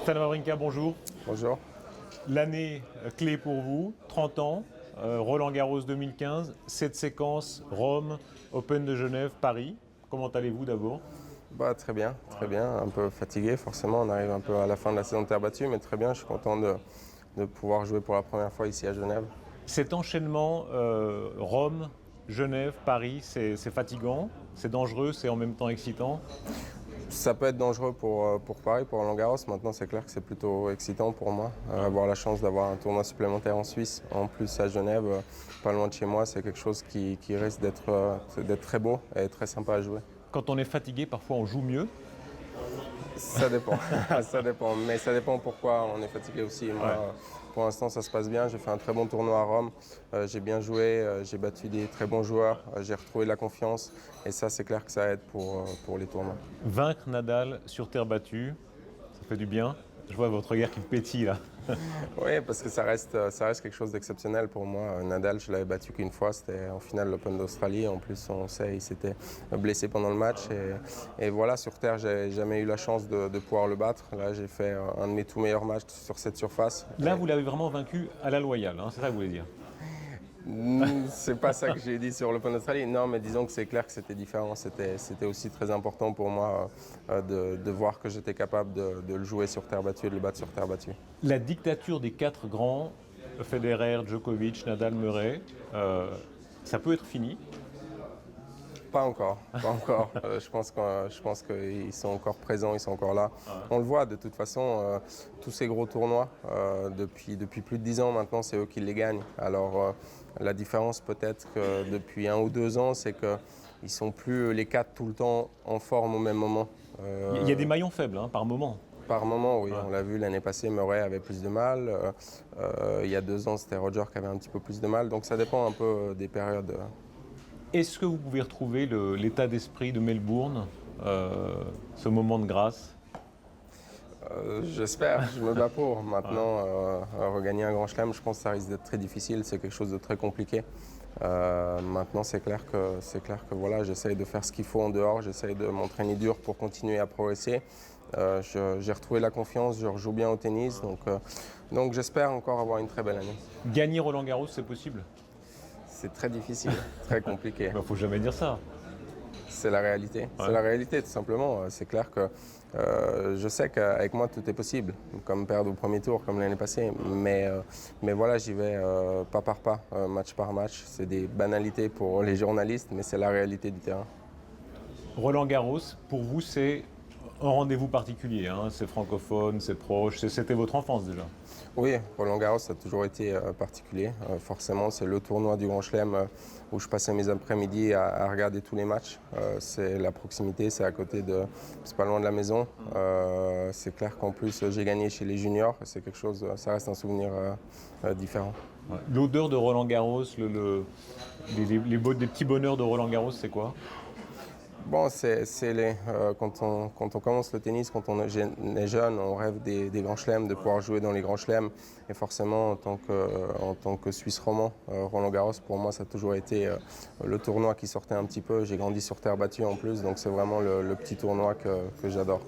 Stan Wawrinka, bonjour. Bonjour. L'année clé pour vous, 30 ans, Roland-Garros 2015, cette séquence Rome, Open de Genève, Paris. Comment allez-vous d'abord? Très bien, très bien. Un peu fatigué forcément, on arrive un peu à la fin de la saison de terre battue, mais très bien, je suis content de pouvoir jouer pour la première fois ici à Genève. Cet enchaînement Rome, Genève, Paris, c'est fatigant, c'est dangereux, c'est en même temps excitant. Ça peut être dangereux pour Paris, pour Roland-Garros. Maintenant, c'est clair que c'est plutôt excitant pour moi. Avoir la chance d'avoir un tournoi supplémentaire en Suisse, en plus à Genève, pas loin de chez moi, c'est quelque chose qui risque d'être très beau et très sympa à jouer. Quand on est fatigué, parfois on joue mieux. Ça dépend, ça dépend, mais ça dépend pourquoi on est fatigué aussi. Moi, pour l'instant, ça se passe bien. J'ai fait un très bon tournoi à Rome. J'ai bien joué, j'ai battu des très bons joueurs, j'ai retrouvé de la confiance. Et ça, c'est clair que ça aide pour les tournois. Vaincre Nadal sur terre battue, ça fait du bien. Je vois votre regard qui pétille là. Oui, parce que ça reste quelque chose d'exceptionnel pour moi. Nadal, je l'avais battu qu'une fois, c'était en finale de l'Open d'Australie. En plus, on sait, il s'était blessé pendant le match. Et voilà, sur terre, j'ai jamais eu la chance de pouvoir le battre. Là, j'ai fait un de mes tout meilleurs matchs sur cette surface. Là, vous l'avez vraiment vaincu à la loyale, hein, c'est ça que vous voulez dire? C'est pas ça que j'ai dit sur l'Open d'Australie. Non, mais disons que c'est clair que c'était différent. C'était aussi très important pour moi de voir que j'étais capable de le jouer sur terre battue et de le battre sur terre battue. La dictature des quatre grands, Federer, Djokovic, Nadal, Murray, ça peut être fini. Pas encore, pas encore. Je pense qu'ils sont encore présents, ils sont encore là. On le voit de toute façon, tous ces gros tournois, depuis plus de 10 ans maintenant, c'est eux qui les gagnent. Alors la différence peut-être que depuis 1 ou 2 ans, c'est qu'ils ne sont plus les quatre tout le temps en forme au même moment. Il y a des maillons faibles hein, par moment. Par moment, oui, on l'a vu l'année passée, Murray avait plus de mal. Il y a 2 ans, c'était Roger qui avait un petit peu plus de mal. Donc ça dépend un peu des périodes. Est-ce que vous pouvez retrouver l'état d'esprit de Melbourne, ce moment de grâce? J'espère, je me bats pour. Maintenant, regagner un grand chelem, je pense que ça risque d'être très difficile, c'est quelque chose de très compliqué. Maintenant, c'est clair que voilà, j'essaye de faire ce qu'il faut en dehors, j'essaye de m'entraîner dur pour continuer à progresser. J'ai retrouvé la confiance, je rejoue bien au tennis, donc j'espère encore avoir une très belle année. Gagner Roland-Garros, c'est possible? C'est très difficile, très compliqué. Il ne faut jamais dire ça. C'est la réalité. C'est la réalité, tout simplement. C'est clair que je sais qu'avec moi, tout est possible, comme perdre au premier tour, comme l'année passée. Mais voilà, j'y vais pas par pas, match par match. C'est des banalités pour les journalistes, mais c'est la réalité du terrain. Roland-Garros, pour vous, c'est un rendez-vous particulier. Hein. C'est francophone, c'est proche. C'était votre enfance déjà. Oui, Roland-Garros, ça a toujours été particulier. Forcément, c'est le tournoi du Grand Chelem où je passais mes après-midi à regarder tous les matchs. C'est la proximité, c'est à côté c'est pas loin de la maison. C'est clair qu'en plus, j'ai gagné chez les juniors. C'est quelque chose, ça reste un souvenir différent. Ouais. L'odeur de Roland-Garros, les petits bonheurs de Roland-Garros, c'est quoi? Bon, quand on commence le tennis, quand on est jeune, on rêve des grands chelems, de pouvoir jouer dans les grands chelems. Et forcément, en tant que Suisse roman, Roland-Garros, pour moi, ça a toujours été le tournoi qui sortait un petit peu. J'ai grandi sur terre battue en plus, donc c'est vraiment le petit tournoi que j'adore.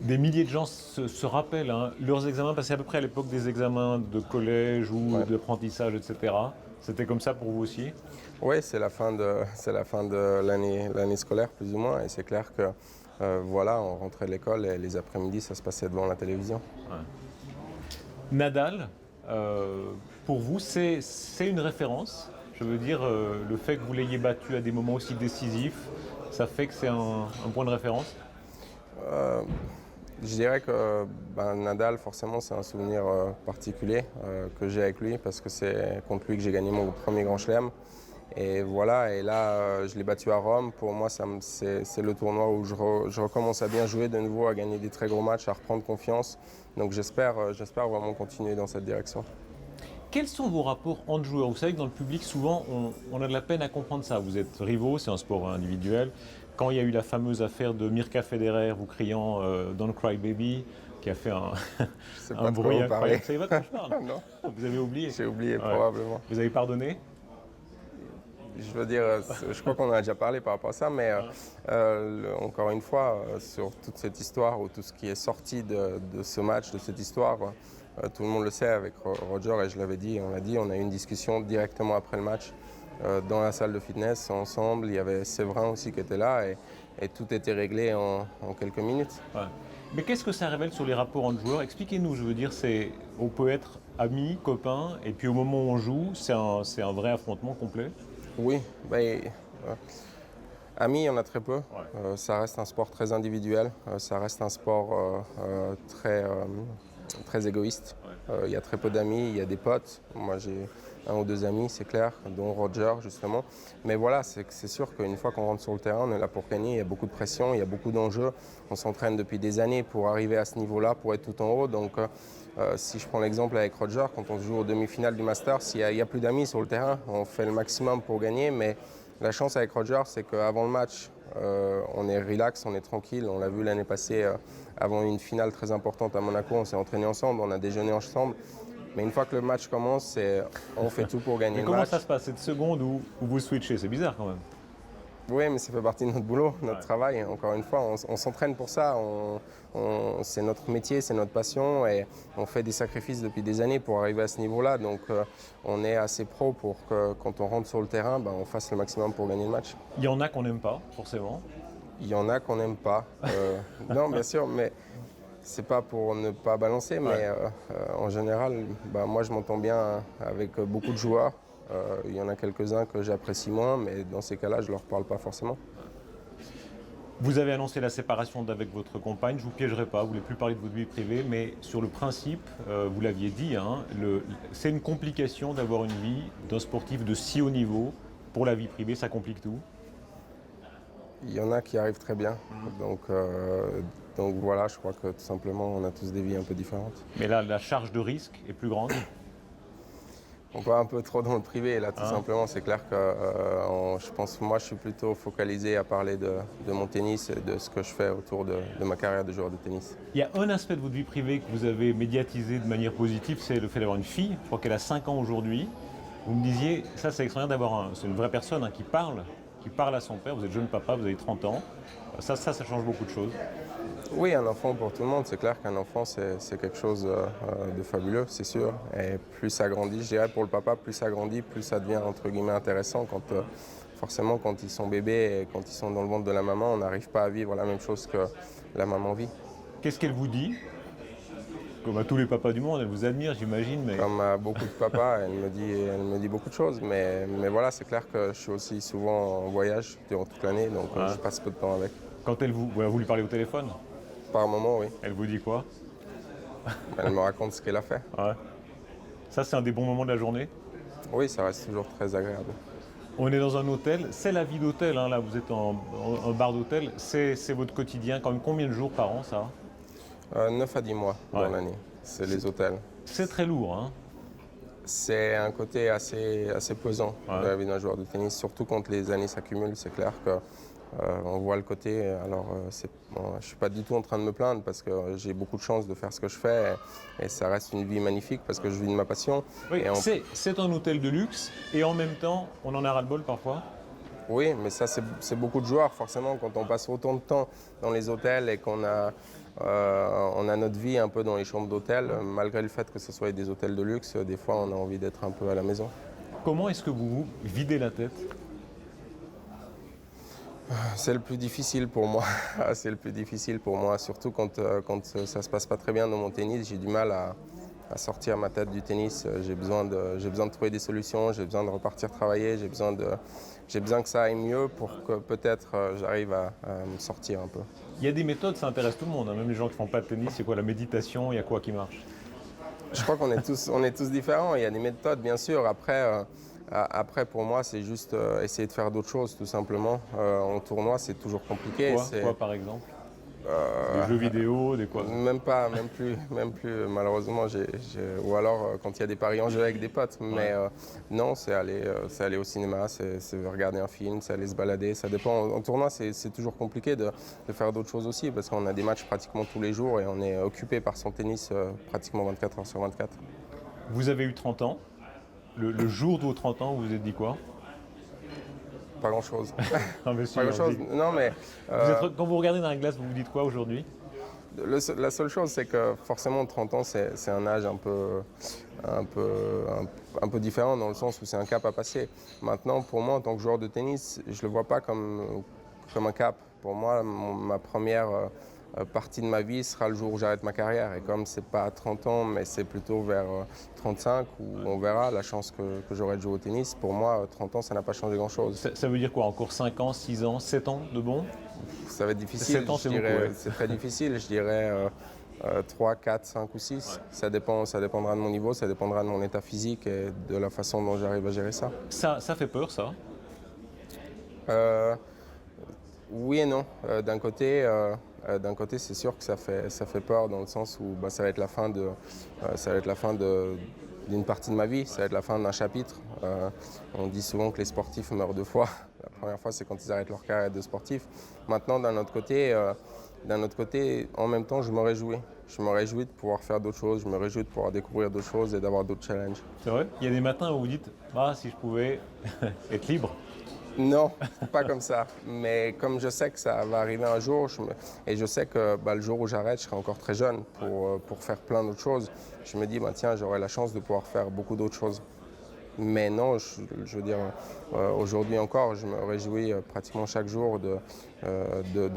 Des milliers de gens se rappellent hein, leurs examens, passés à peu près à l'époque des examens de collège ou d'apprentissage, etc. C'était comme ça pour vous aussi? Oui, c'est la fin de l'année scolaire, plus ou moins. Et c'est clair que, voilà, on rentrait de l'école et les après-midi, ça se passait devant la télévision. Ouais. Nadal, pour vous, c'est une référence. Je veux dire, le fait que vous l'ayez battu à des moments aussi décisifs, ça fait que c'est un point de référence? Je dirais que Nadal, forcément, c'est un souvenir particulier que j'ai avec lui parce que c'est contre lui que j'ai gagné mon premier grand chelem. Et voilà, et là, je l'ai battu à Rome. Pour moi, c'est le tournoi où je recommence à bien jouer de nouveau, à gagner des très gros matchs, à reprendre confiance. Donc j'espère vraiment continuer dans cette direction. Quels sont vos rapports entre joueurs? Vous savez que dans le public, souvent, on a de la peine à comprendre ça. Vous êtes rivaux, c'est un sport individuel. Quand il y a eu la fameuse affaire de Mirka Federer, vous criant Don't cry baby, qui a fait un bruit incroyable. Vous savez pas de quoi je parle? Non. Vous avez oublié? J'ai oublié, probablement. Vous avez pardonné? je veux dire, je crois qu'on en a déjà parlé par rapport à ça, mais encore une fois, sur toute cette histoire ou tout ce qui est sorti de ce match, de cette histoire, tout le monde le sait avec Roger, et je l'avais dit, on a eu une discussion directement après le match dans la salle de fitness ensemble. Il y avait Séverin aussi qui était là et tout était réglé en quelques minutes. Ouais. Mais qu'est-ce que ça révèle sur les rapports entre joueurs? Expliquez-nous, je veux dire, on peut être amis, copains, et puis au moment où on joue, c'est un vrai affrontement complet. Oui, amis, il y en a très peu. Ça reste un sport très individuel, ça reste un sport très égoïste. Il y a très peu d'amis, il y a des potes. Moi, j'ai un ou deux amis, c'est clair, dont Roger, justement. Mais voilà, c'est sûr qu'une fois qu'on rentre sur le terrain, on est là pour gagner. Il y a beaucoup de pression, il y a beaucoup d'enjeux. On s'entraîne depuis des années pour arriver à ce niveau-là, pour être tout en haut. Donc, si je prends l'exemple avec Roger, quand on joue aux demi-finales du Masters, il y a plus d'amis sur le terrain. On fait le maximum pour gagner, mais la chance avec Roger, c'est qu'avant le match, on est relax, on est tranquille. On l'a vu l'année passée, avant une finale très importante à Monaco, on s'est entraîné ensemble, on a déjeuné ensemble. Mais une fois que le match commence, on fait tout pour gagner Mais le comment match. ça se passe, cette seconde où vous switchez? C'est bizarre quand même. Oui, mais ça fait partie de notre boulot, notre travail. Encore une fois, on s'entraîne pour ça. C'est notre métier, c'est notre passion et on fait des sacrifices depuis des années pour arriver à ce niveau-là. Donc, on est assez pro pour que quand on rentre sur le terrain, on fasse le maximum pour gagner le match. Il y en a qu'on n'aime pas, forcément. Il y en a qu'on n'aime pas. Non, bien sûr, mais c'est pas pour ne pas balancer. Mais en général, moi, je m'entends bien avec beaucoup de joueurs. Il y en a quelques-uns que j'apprécie moins, mais dans ces cas-là, je ne leur parle pas forcément. Vous avez annoncé la séparation d'avec votre compagne, je ne vous piégerai pas, vous ne voulez plus parler de votre vie privée, mais sur le principe, vous l'aviez dit, hein, c'est une complication d'avoir une vie d'un sportif de si haut niveau. Pour la vie privée, ça complique tout. Il y en a qui arrivent très bien. Donc voilà, je crois que tout simplement, on a tous des vies un peu différentes. Mais là, la charge de risque est plus grande. On va un peu trop dans le privé, là, tout simplement. C'est clair que je pense moi, je suis plutôt focalisé à parler de mon tennis et de ce que je fais autour de ma carrière de joueur de tennis. Il y a un aspect de votre vie privée que vous avez médiatisé de manière positive, c'est le fait d'avoir une fille. Je crois qu'elle a 5 ans aujourd'hui. Vous me disiez, ça c'est extraordinaire d'avoir c'est une vraie personne hein, qui parle à son père. Vous êtes jeune papa, vous avez 30 ans. Ça change beaucoup de choses. Oui, un enfant pour tout le monde, c'est clair qu'un enfant c'est quelque chose de fabuleux, c'est sûr. Et plus ça grandit, je dirais pour le papa, plus ça grandit, plus ça devient entre guillemets intéressant quand forcément quand ils sont bébés et quand ils sont dans le ventre de la maman, on n'arrive pas à vivre la même chose que la maman vit. Qu'est-ce qu'elle vous dit? Comme à tous les papas du monde, elle vous admire, j'imagine. Mais... Comme à beaucoup de papas, elle me dit beaucoup de choses. Mais voilà, c'est clair que je suis aussi souvent en voyage durant toute l'année, donc je passe peu de temps avec. Quand vous lui parlez au téléphone? Par moment, oui. Elle vous dit quoi? Elle me raconte ce qu'elle a fait. Ouais. Ça, c'est un des bons moments de la journée? Oui, ça reste toujours très agréable. On est dans un hôtel, c'est la vie d'hôtel, hein, là vous êtes en bar d'hôtel, c'est votre quotidien, quand même combien de jours par an ça? 9 à 10 mois dans l'année, c'est les hôtels. C'est très lourd, hein? C'est un côté assez pesant de la vie d'un joueur de tennis, surtout quand les années s'accumulent. C'est clair qu'on voit le côté. Alors, je ne suis pas du tout en train de me plaindre parce que j'ai beaucoup de chance de faire ce que je fais et ça reste une vie magnifique parce que je vis de ma passion. Oui, c'est un hôtel de luxe et en même temps, on en a ras-le-bol parfois. Oui, mais ça, c'est beaucoup de joueurs, forcément, quand on passe autant de temps dans les hôtels et qu'on a, on a notre vie un peu dans les chambres d'hôtel, malgré le fait que ce soit des hôtels de luxe, des fois, on a envie d'être un peu à la maison. Comment est-ce que vous vous videz la tête? C'est le plus difficile pour moi. C'est le plus difficile pour moi, surtout quand ça se passe pas très bien dans mon tennis. J'ai du mal à sortir ma tête du tennis. J'ai besoin de trouver des solutions, j'ai besoin de repartir travailler, j'ai besoin que ça aille mieux pour que peut-être j'arrive à me sortir un peu. Il y a des méthodes, ça intéresse tout le monde, hein. Même les gens qui font pas de tennis, c'est quoi la méditation, il y a quoi qui marche? Je crois qu'on est tous différents. Il y a des méthodes, bien sûr. Après, pour moi, c'est juste essayer de faire d'autres choses, tout simplement. En tournoi, c'est toujours compliqué. Quoi par exemple? Des jeux vidéo, des quoi? Même pas, même plus. Malheureusement, ou alors quand il y a des paris en jeu avec des potes. Mais non, c'est aller au cinéma, c'est regarder un film, c'est aller se balader. Ça dépend. En tournoi, c'est toujours compliqué de faire d'autres choses aussi parce qu'on a des matchs pratiquement tous les jours et on est occupé par son tennis pratiquement 24 heures sur 24. Vous avez eu 30 ans. Le jour de vos 30 ans, vous vous êtes dit quoi? Pas grand-chose. Ah, mais si, Pas grand-chose. Non, mais Quand vous regardez dans la glace, vous vous dites quoi aujourd'hui? la seule chose, c'est que forcément, 30 ans, c'est un âge un peu différent dans le sens où c'est un cap à passer. Maintenant, pour moi, en tant que joueur de tennis, je ne le vois pas comme un cap. Pour moi, ma première partie de ma vie sera le jour où j'arrête ma carrière. Et comme ce n'est pas à 30 ans, mais c'est plutôt vers 35, où on verra la chance que j'aurai de jouer au tennis, pour moi, 30 ans, ça n'a pas changé grand-chose. Ça veut dire quoi? Encore 5 ans, 6 ans, 7 ans de bon? Ça va être difficile, 7 ans, c'est je dirais. beaucoup, ouais. C'est très difficile, je dirais 3, 4, 5 ou 6. Ça dépendra de mon niveau, ça dépendra de mon état physique et de la façon dont j'arrive à gérer ça. Ça fait peur, ça? Euh, oui et non. D'un côté, c'est sûr que ça fait peur dans le sens où ça va être la fin d'une partie de ma vie, ça va être la fin d'un chapitre. On dit souvent que les sportifs meurent 2 fois. La première fois, c'est quand ils arrêtent leur carrière de sportif. Maintenant, d'un autre côté, en même temps, je me réjouis. Je me réjouis de pouvoir faire d'autres choses, je me réjouis de pouvoir découvrir d'autres choses et d'avoir d'autres challenges. C'est vrai? Il y a des matins où vous dites, ah, si je pouvais être libre. Non, pas comme ça. Mais comme je sais que ça va arriver un jour, et je sais que le jour où j'arrête, je serai encore très jeune pour faire plein d'autres choses. Je me dis, tiens, j'aurai la chance de pouvoir faire beaucoup d'autres choses. Mais non, je veux dire, aujourd'hui encore, je me réjouis pratiquement chaque jour de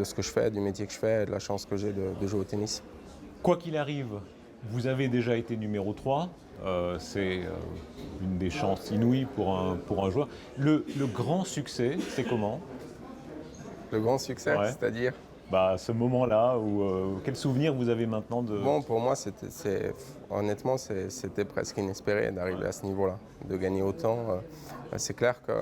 ce que je fais, du métier que je fais et de la chance que j'ai de jouer au tennis. Quoi qu'il arrive, vous avez déjà été numéro 3. C'est une des chances inouïes pour un joueur. Le grand succès, c'est comment? Le grand succès, Ouais. c'est-à-dire? Ce moment-là, quel souvenir vous avez maintenant de... Bon, pour moi, honnêtement, c'était presque inespéré d'arriver à ce niveau-là, de gagner autant. C'est clair que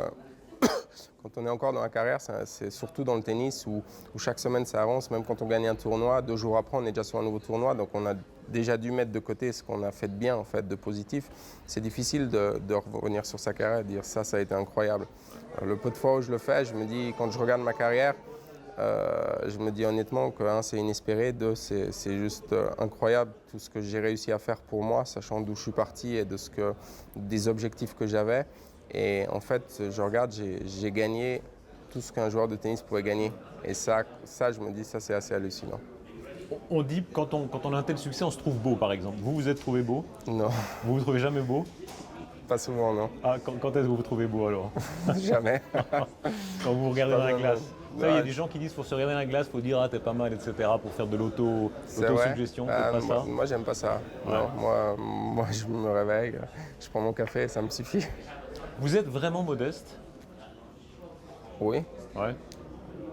quand on est encore dans la carrière, c'est surtout dans le tennis où chaque semaine ça avance. Même quand on gagne un tournoi, 2 jours après, on est déjà sur un nouveau tournoi. Donc on a déjà dû mettre de côté ce qu'on a fait de bien, en fait, de positif. C'est difficile de revenir sur sa carrière et de dire ça a été incroyable. Le peu de fois où je le fais, je me dis, quand je regarde ma carrière, je me dis honnêtement que c'est inespéré, 2, c'est juste incroyable tout ce que j'ai réussi à faire pour moi, sachant d'où je suis parti et des objectifs que j'avais. Et en fait, je regarde, j'ai gagné tout ce qu'un joueur de tennis pouvait gagner. Et ça je me dis, ça c'est assez hallucinant. On dit que quand on a un tel succès, on se trouve beau, par exemple. Vous vous êtes trouvé beau? Non, Vous vous trouvez jamais beau? pas souvent, non. Ah, quand est-ce que vous vous trouvez beau alors? Jamais. Quand vous regardez dans la Pas glace. vraiment. Ça, il y a Ouais. des gens qui disent qu'il faut se regarder dans la glace, il faut dire ah t'es pas mal, etc. pour faire de C'est vrai. l'autosuggestion. Faites pas ça. Moi, j'aime pas ça. Ouais. Non, moi, je me réveille, je prends mon café, ça me suffit. Vous êtes vraiment modeste? Oui. Ouais.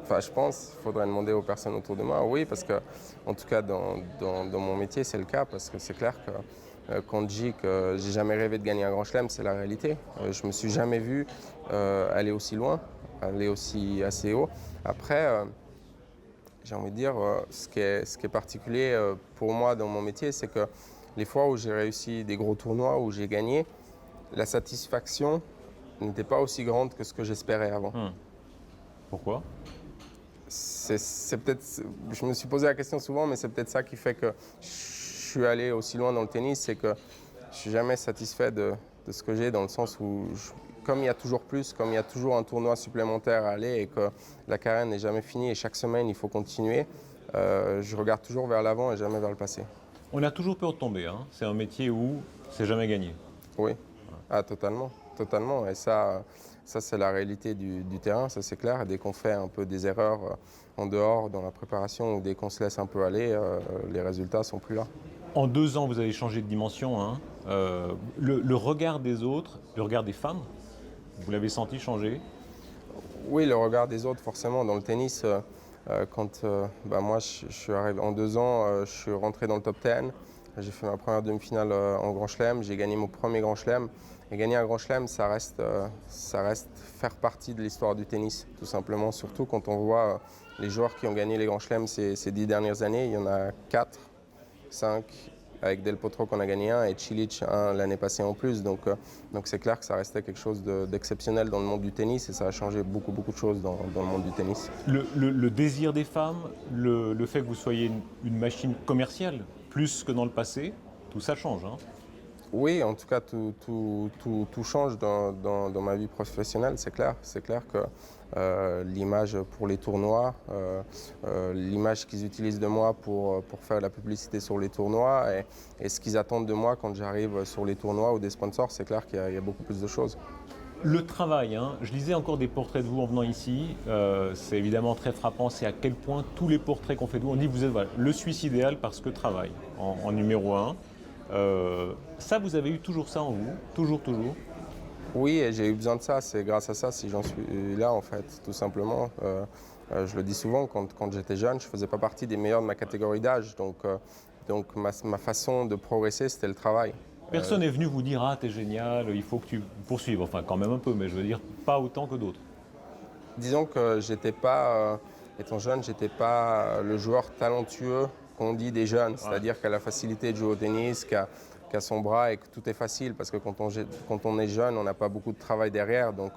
Enfin, je pense, il faudrait demander aux personnes autour de moi. Oui, parce que, en tout cas, dans mon métier, c'est le cas. Parce que c'est clair que quand je dis que j'ai jamais rêvé de gagner un grand chelem, c'est la réalité. Je me suis jamais vu aller aussi loin, aller assez haut. Après, j'ai envie de dire, ce qui est particulier pour moi dans mon métier, c'est que les fois où j'ai réussi des gros tournois, où j'ai gagné, la satisfaction n'était pas aussi grande que ce que j'espérais avant. Pourquoi? C'est peut-être, je me suis posé la question souvent, mais c'est peut-être ça qui fait que je suis allé aussi loin dans le tennis, c'est que je suis jamais satisfait de ce que j'ai, dans le sens où, comme il y a toujours plus, comme il y a toujours un tournoi supplémentaire à aller et que la carrière n'est jamais finie et chaque semaine il faut continuer, je regarde toujours vers l'avant et jamais vers le passé. On a toujours peur de tomber. Hein. C'est un métier où c'est jamais gagné. Oui, totalement, totalement. Et ça c'est la réalité du terrain, ça c'est clair. Dès qu'on fait un peu des erreurs en dehors, dans la préparation, ou dès qu'on se laisse un peu aller, les résultats sont plus là. En 2 ans, vous avez changé de dimension. Hein. Le regard des autres, le regard des femmes, vous l'avez senti changer? Oui, le regard des autres, forcément. Dans le tennis, quand moi, je suis arrivé en 2 ans, je suis rentré dans le top 10. J'ai fait ma première demi-finale en Grand Chelem. J'ai gagné mon premier Grand Chelem. Et gagner un Grand Chelem, ça reste faire partie de l'histoire du tennis, tout simplement. Surtout quand on voit les joueurs qui ont gagné les Grands Chelems ces 10 dernières années. Il y en a 4, 5, avec Del Potro qu'on a gagné un et Cilic un l'année passée en plus. Donc c'est clair que ça restait quelque chose d'exceptionnel dans le monde du tennis et ça a changé beaucoup de choses dans le monde du tennis. Le désir des femmes, le fait que vous soyez une machine commerciale, plus que dans le passé, tout ça change. Hein. Oui, en tout cas, tout change dans ma vie professionnelle, c'est clair. C'est clair que l'image pour les tournois, l'image qu'ils utilisent de moi pour faire la publicité sur les tournois et ce qu'ils attendent de moi quand j'arrive sur les tournois ou des sponsors, c'est clair qu'il y a beaucoup plus de choses. Le travail, hein. Je lisais encore des portraits de vous en venant ici. C'est évidemment très frappant, c'est à quel point tous les portraits qu'on fait de vous, on dit que vous êtes voilà, le Suisse idéal parce que travail, en numéro un. Ça, vous avez eu toujours ça en vous, toujours. Oui, et j'ai eu besoin de ça. C'est grâce à ça si j'en suis là, en fait, tout simplement. Je le dis souvent, quand j'étais jeune, je ne faisais pas partie des meilleurs de ma catégorie d'âge. Donc ma façon de progresser, c'était le travail. Personne n'est venu vous dire ah t'es génial, il faut que tu poursuives. Enfin quand même un peu, mais je veux dire pas autant que d'autres. Disons que j'étais pas, étant jeune, j'étais pas le joueur talentueux qu'on dit des jeunes, c'est-à-dire qui a la facilité de jouer au tennis, qui a son bras et que tout est facile, parce que quand on est jeune, on n'a pas beaucoup de travail derrière. Donc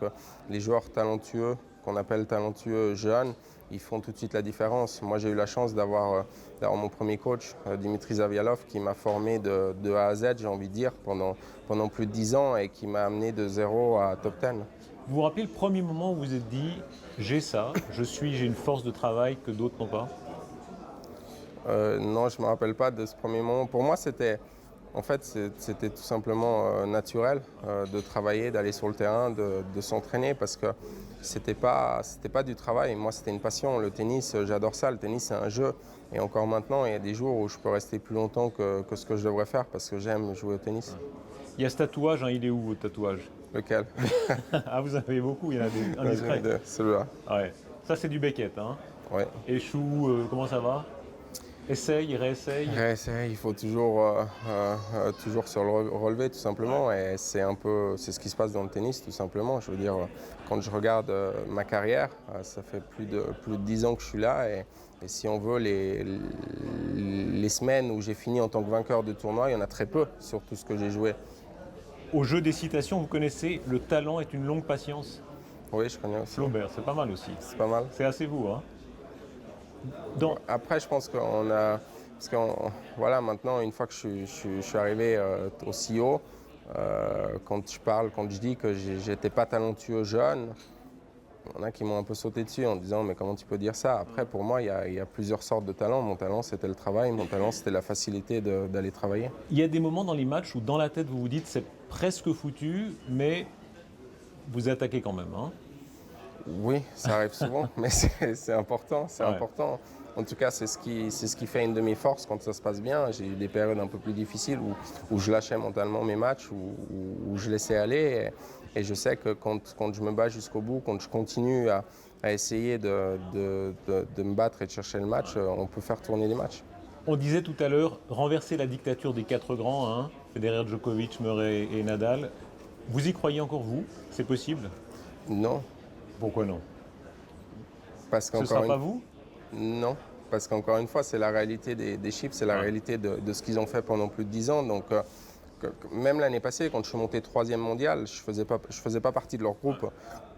les joueurs talentueux, qu'on appelle talentueux jeunes, ils font tout de suite la différence. Moi, j'ai eu la chance d'avoir mon premier coach, Dimitri Zavialov, qui m'a formé de A à Z, j'ai envie de dire, pendant plus de 10 ans et qui m'a amené de 0 à top 10. Vous vous rappelez le premier moment où vous vous êtes dit j'ai ça, j'ai une force de travail que d'autres n'ont pas? Non, je ne me rappelle pas de ce premier moment. Pour moi, c'était tout simplement naturel de travailler, d'aller sur le terrain, de s'entraîner parce que c'était pas du travail. Moi, c'était une passion. Le tennis, j'adore ça. Le tennis, c'est un jeu. Et encore maintenant, il y a des jours où je peux rester plus longtemps que ce que je devrais faire parce que j'aime jouer au tennis. Il y a ce tatouage, hein, il est où votre tatouage? Lequel? Ah, vous en avez beaucoup, il y en a un discret. Celui-là. Ouais. Ça, c'est du Beckett. Hein. Ouais. Échoue, comment ça va? Essaye, réessaye. Réessaye, il faut toujours se relever tout simplement et c'est ce qui se passe dans le tennis tout simplement. Je veux dire, quand je regarde ma carrière, ça fait plus de 10 ans que je suis là et si on veut les semaines où j'ai fini en tant que vainqueur de tournoi, il y en a très peu sur tout ce que j'ai joué. Au jeu des citations, vous connaissez « Le talent est une longue patience ». Oui, je connais aussi. Flaubert, c'est pas mal aussi. C'est pas mal. C'est assez vous, hein? Après, je pense qu'on a... Parce que voilà, maintenant, une fois que je suis arrivé aussi haut, quand je dis que j'étais pas talentueux jeune, il y en a qui m'ont un peu sauté dessus en disant « Mais comment tu peux dire ça ?» Après, pour moi, il y a plusieurs sortes de talents. Mon talent, c'était le travail. Mon talent, c'était la facilité d'aller travailler. Il y a des moments dans les matchs où dans la tête, vous vous dites « C'est presque foutu, mais vous attaquez quand même. Hein » Oui, ça arrive souvent, mais c'est important, c'est Ouais. important. En tout cas, c'est ce qui fait une de mes forces quand ça se passe bien. J'ai eu des périodes un peu plus difficiles où je lâchais mentalement mes matchs, où je laissais aller. Et je sais que quand je me bats jusqu'au bout, quand je continue à essayer de me battre et de chercher le match, on peut faire tourner les matchs. On disait tout à l'heure, renverser la dictature des quatre grands, hein, Federer, Djokovic, Murray et Nadal. Vous y croyez encore, vous? C'est possible? Non, Pourquoi non? parce Ce ne sera pas vous? Non, parce qu'encore une fois, c'est la réalité des chiffres, c'est la réalité de ce qu'ils ont fait pendant plus de 10 ans. Donc, même l'année passée, quand je suis monté 3e mondial, je faisais pas partie de leur groupe.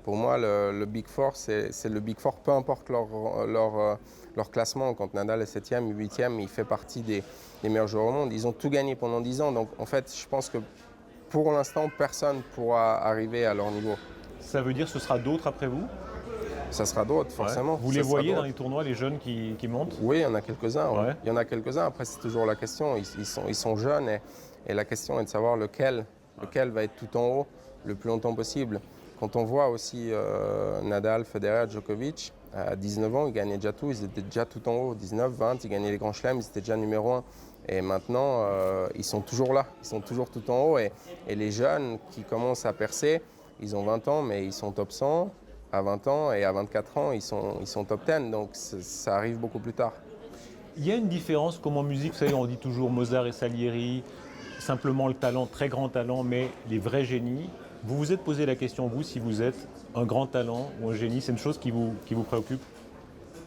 Pour moi, le Big Four, c'est le Big Four, peu importe leur classement. Quand Nadal est 7e, 8e, il fait partie des meilleurs joueurs au monde. Ils ont tout gagné pendant 10 ans. Donc, en fait, je pense que pour l'instant, personne ne pourra arriver à leur niveau. Ça veut dire que ce sera d'autres après vous? Ça sera d'autres, forcément. Vous les voyez dans les tournois, les jeunes qui montent? Oui, il y en a quelques-uns. Ouais. Il y en a quelques-uns. Après, c'est toujours la question. Ils sont jeunes et la question est de savoir lequel va être tout en haut le plus longtemps possible. Quand on voit aussi Nadal, Federer, Djokovic, à 19 ans, ils gagnaient déjà tout. Ils étaient déjà tout en haut. 19, 20, ils gagnaient les grands chelems, ils étaient déjà numéro 1. Et maintenant, ils sont toujours là. Ils sont toujours tout en haut. Et les jeunes qui commencent à percer, ils ont 20 ans, mais ils sont top 100. À 20 ans et à 24 ans, ils sont top 10, donc ça arrive beaucoup plus tard. Il y a une différence, comme en musique, vous savez, on dit toujours Mozart et Salieri, simplement le talent, très grand talent, mais les vrais génies. Vous vous êtes posé la question, vous, si vous êtes un grand talent ou un génie, c'est une chose qui vous préoccupe?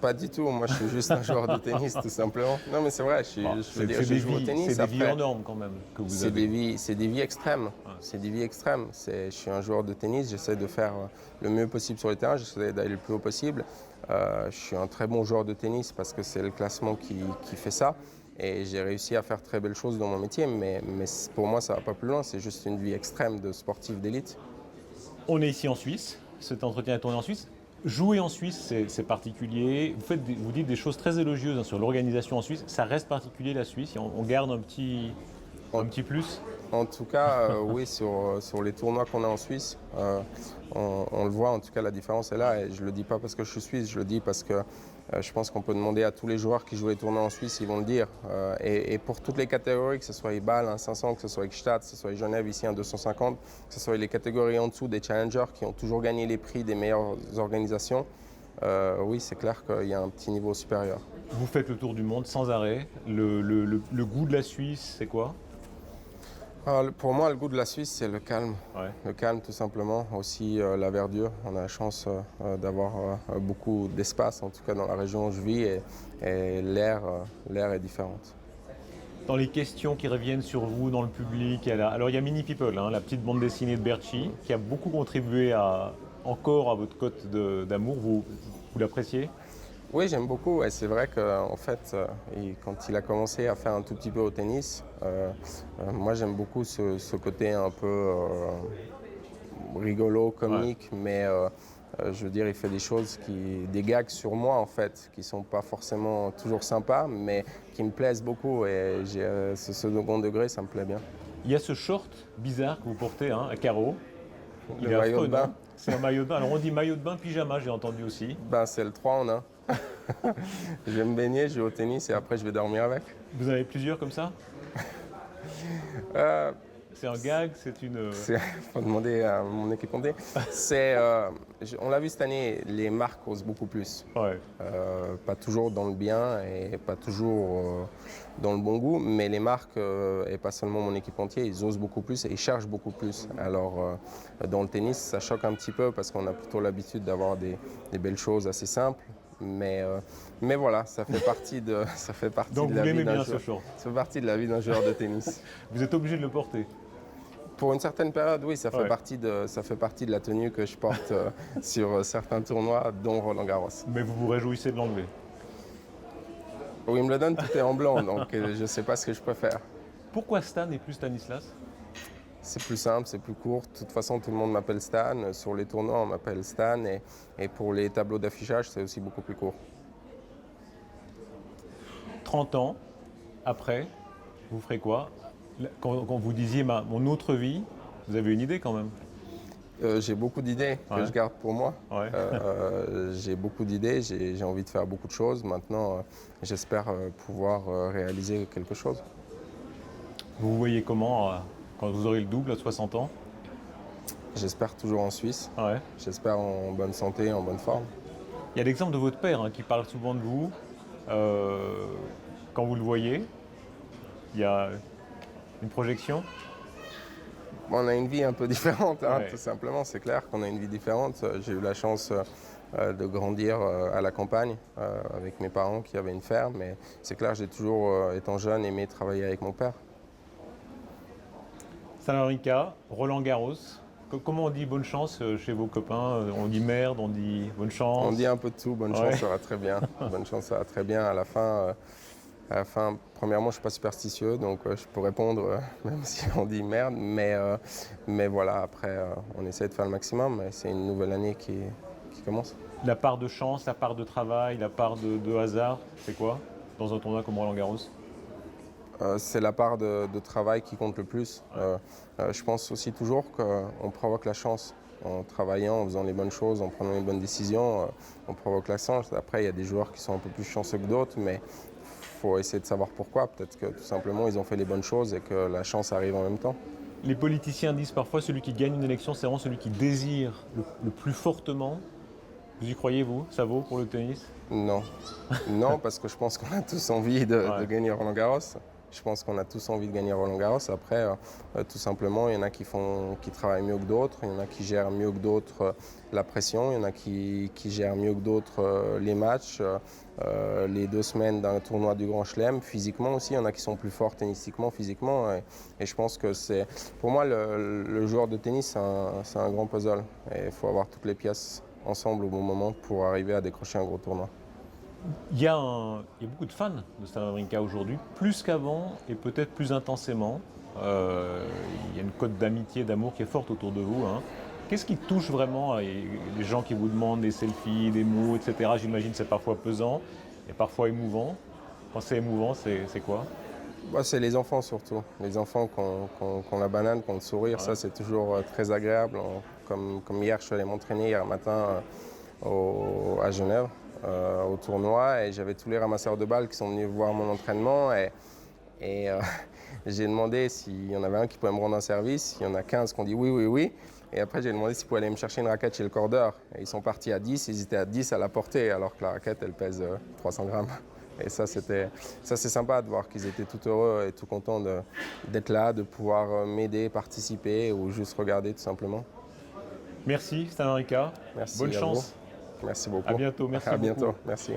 Pas du tout, moi je suis juste un joueur de tennis tout simplement. Non mais c'est vrai, je joue au tennis. C'est des vies hors normes quand même que vous avez. C'est des vies extrêmes, c'est des vies extrêmes. Je suis un joueur de tennis, j'essaie de faire le mieux possible sur le terrain, j'essaie d'aller le plus haut possible. Je suis un très bon joueur de tennis parce que c'est le classement qui fait ça. et j'ai réussi à faire très belles choses dans mon métier, mais pour moi, ça va pas plus loin. C'est juste une vie extrême de sportif d'élite. On est ici en Suisse, cet entretien est tourné en Suisse. Jouer en Suisse, c'est particulier. Vous dites des choses très élogieuses sur l'organisation en Suisse. Ça reste particulier la Suisse, on garde un petit plus. En tout cas, oui, sur les tournois qu'on a en Suisse, on le voit, en tout cas la différence est là. Et je ne le dis pas parce que je suis suisse, je le dis parce que je pense qu'on peut demander à tous les joueurs qui jouent les tournois en Suisse, ils vont le dire. Et pour toutes les catégories, que ce soit Bâle, un 500, que ce soit Gstaad, que ce soit Genève, ici un 250, que ce soit les catégories en dessous des challengers qui ont toujours gagné les prix des meilleures organisations, oui, c'est clair qu'il y a un petit niveau supérieur. Vous faites le tour du monde sans arrêt. Le goût de la Suisse, c'est quoi? Alors, pour moi, le goût de la Suisse, c'est le calme. Ouais. Le calme, tout simplement. Aussi, la verdure. On a la chance d'avoir beaucoup d'espace, en tout cas dans la région où je vis, et l'air est différent. Dans les questions qui reviennent sur vous dans le public, alors il y a Mini People, hein, la petite bande dessinée de Berchi, qui a beaucoup contribué encore à votre cote d'amour. Vous l'appréciez? Oui, j'aime beaucoup. Et c'est vrai qu'en fait, quand il a commencé à faire un tout petit peu au tennis, moi j'aime beaucoup ce côté un peu rigolo, comique, mais je veux dire, il fait des choses, des gags sur moi en fait, qui sont pas forcément toujours sympas, mais qui me plaisent beaucoup. Et ce second degré, ça me plaît bien. Il y a ce short bizarre que vous portez, hein, à carreaux. Il Le est maillot affreux, de bain. non? C'est un maillot de bain. Alors on dit maillot de bain pyjama, j'ai entendu aussi. Ben, c'est le 3 en 1. Je vais me baigner, je vais au tennis et après je vais dormir avec. Vous en avez plusieurs comme ça? Euh, C'est un gag, c'est une... faut demander à mon équipier. On l'a vu cette année, les marques osent beaucoup plus. Ouais. Pas toujours dans le bien et pas toujours dans le bon goût, mais les marques, et pas seulement mon équipier, ils osent beaucoup plus et ils cherchent beaucoup plus. Alors dans le tennis, ça choque un petit peu parce qu'on a plutôt l'habitude d'avoir des belles choses assez simples. Mais voilà, ça fait partie de, ça fait partie Donc de vous la vie l'aimez d'un bien ce joueur. short? Ça fait partie de la vie d'un joueur de tennis. Vous êtes obligé de le porter? Pour une certaine période, oui, ça fait Ouais. partie de la tenue que je porte sur certains tournois, dont Roland-Garros. Mais vous vous réjouissez de l'enlever? Wimbledon, tout est en blanc, donc je ne sais pas ce que je préfère. Pourquoi Stan et plus Stanislas? C'est plus simple, c'est plus court. De toute façon, tout le monde m'appelle Stan. Sur les tournois, on m'appelle Stan. Et pour les tableaux d'affichage, c'est aussi beaucoup plus court. 30 ans après, vous ferez quoi? Quand vous disiez mon autre vie, vous avez une idée quand même? J'ai beaucoup d'idées que Ouais. je garde pour moi. Ouais. J'ai beaucoup d'idées, j'ai envie de faire beaucoup de choses. Maintenant, j'espère pouvoir réaliser quelque chose. Vous voyez comment quand vous aurez le double à 60 ans? J'espère toujours en Suisse. Ouais. J'espère en bonne santé, en bonne forme. Il y a l'exemple de votre père, hein, qui parle souvent de vous. Quand vous le voyez, il y a une projection. On a une vie un peu différente, hein, Ouais. tout simplement. C'est clair qu'on a une vie différente. J'ai eu la chance de grandir à la campagne avec mes parents qui avaient une ferme. Mais c'est clair, j'ai toujours, étant jeune, aimé travailler avec mon père. Saint-Henrica, Roland Garros. Comment on dit bonne chance chez vos copains? On dit merde, on dit bonne chance. On dit un peu de tout. Bonne Ouais. chance, ça va très bien. Bonne chance, ça va très bien. À la fin, premièrement, je ne suis pas superstitieux, donc je peux répondre même si on dit merde. Mais voilà, après, on essaie de faire le maximum. C'est une nouvelle année qui commence. La part de chance, la part de travail, la part de hasard, c'est quoi dans un tournoi comme Roland Garros? C'est la part de travail qui compte le plus. Je pense aussi toujours qu'on provoque la chance. En travaillant, en faisant les bonnes choses, en prenant les bonnes décisions, on provoque la chance. Après, il y a des joueurs qui sont un peu plus chanceux que d'autres, mais il faut essayer de savoir pourquoi. Peut-être que tout simplement, ils ont fait les bonnes choses et que la chance arrive en même temps. Les politiciens disent parfois celui qui gagne une élection, c'est vraiment celui qui désire le plus fortement. Vous y croyez, vous? Ça vaut pour le tennis? Non. Non, parce que je pense qu'on a tous envie de gagner Roland-Garros. Je pense qu'on a tous envie de gagner Roland-Garros. Après, tout simplement, il y en a qui travaillent mieux que d'autres, il y en a qui gèrent mieux que d'autres la pression, il y en a qui gèrent mieux que d'autres les matchs, les 2 semaines d'un tournoi du Grand Chelem. Physiquement aussi, il y en a qui sont plus forts tennistiquement, physiquement. Et je pense que pour moi, le joueur de tennis, c'est un grand puzzle. Et il faut avoir toutes les pièces ensemble au bon moment pour arriver à décrocher un gros tournoi. Il y a beaucoup de fans de Stan Wawrinka aujourd'hui, plus qu'avant et peut-être plus intensément. Il y a une cote d'amitié, d'amour qui est forte autour de vous, hein. Qu'est-ce qui touche vraiment les gens qui vous demandent des selfies, des mots, etc. J'imagine que c'est parfois pesant et parfois émouvant. Quand c'est émouvant, c'est quoi? Bah, c'est les enfants surtout. Les enfants qui ont la banane, qui ont le sourire, Ouais. ça c'est toujours très agréable. Comme hier, je suis allé m'entraîner hier matin à Genève, au tournoi, et j'avais tous les ramasseurs de balles qui sont venus voir mon entraînement. Et j'ai demandé s'il y en avait un qui pouvait me rendre un service. Il y en a 15 qui ont dit oui, oui, oui. Et après, j'ai demandé s'ils pouvaient aller me chercher une raquette chez le cordeur. Et ils sont partis à 10, ils étaient à 10 à la portée, alors que la raquette, elle pèse 300 grammes. Et ça, c'est sympa de voir qu'ils étaient tout heureux et tout contents d'être là, de pouvoir m'aider, participer ou juste regarder tout simplement. Merci Stan Wawrinka. Merci Bonne à vous. chance. Merci beaucoup. À bientôt. Merci À beaucoup. bientôt. Merci.